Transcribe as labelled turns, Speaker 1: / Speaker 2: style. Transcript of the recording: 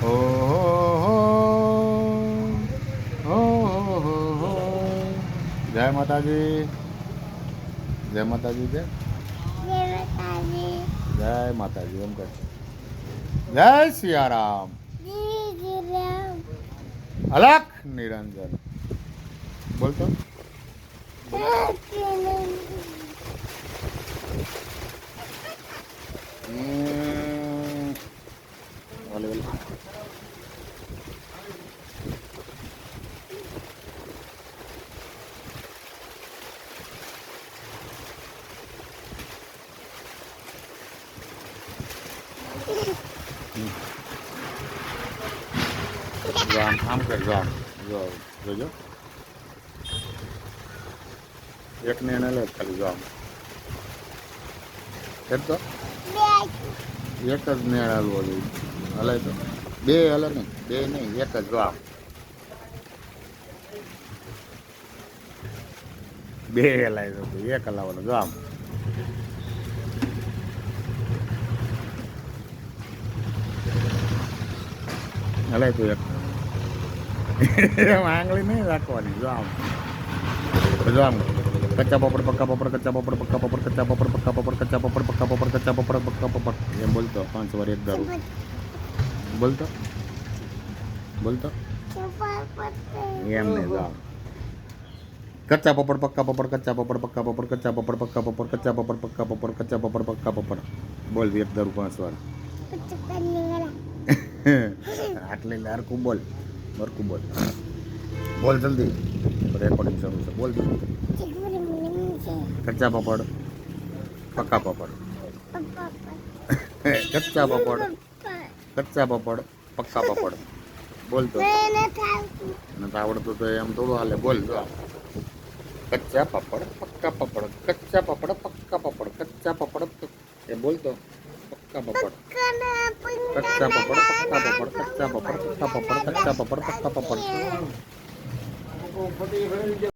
Speaker 1: હો હો હો હો હો. જય માતાજી, જય માતાજી, જય માતાજી એમ કહે. જય સિયારામ, અલખ નિરંજન. બોલતો ઓલે ઓલે. આમ કરજો, આમ જો જોજો. એક ને એને લે ખાલી જો આમ કરતો. એક જ નેળ હાલવો જોઈએ. હલાય તો બે હલે નહીં, બે નહીં, એક જ જો આમ. બે હલાય તો એક હલાવવાનો જો આમ. હલાય તો એક આંગળી નહીં રાખવાની જો આમ. જો આમ કચ્ચા પાપડ પક્કા પાપડ, કચ્ચા પાપડ પક્કા પાપડ, કચ્ચા પાપડ પક્કા પાપડ, કચ્ચા પાપડ પક્કા પાપડ, કચ્ચા પાપડ પક્કા પાપડ એમ બોલતો 5 વાર એક દારૂ બોલતો બોલતો એમ નહીં જો કચ્ચા પાપડ પક્કા પાપડ, કચ્ચા પાપડ પક્કા પાપડ, કચ્ચા પાપડ પક્કા પાપડ, કચ્ચા પાપડ પક્કા પાપડ, કચ્ચા પાપડ પક્કા પાપડ બોલ એક દારૂ 5 વાર. આટલે હરકું બોલ, હરકું બોલ, બોલ જલ્દી, રેકોર્ડિંગ શરૂ છે. બોલ જલ્દી. કચ્ચા પાપડ પક્કા પાપડ, કચ્ચા પાપડ, કચ્ચા પાપડ પક્કા પાપડ બોલ તો નથી આવડતું તો એમ થોડું હાલે. બોલ જો કચ્ચા પાપડ પક્કા પાપડ, કચ્ચા પાપડ પક્કા પાપડ, કચ્ચા પાપડ એ બોલતો પક્કા પાપડ, કચ્ચા પાપડ પક્કા પાપડ, કચ્ચા પાપડ પક્કા પાપડ, કચ્ચા પાપડ પક્કા પાપડ.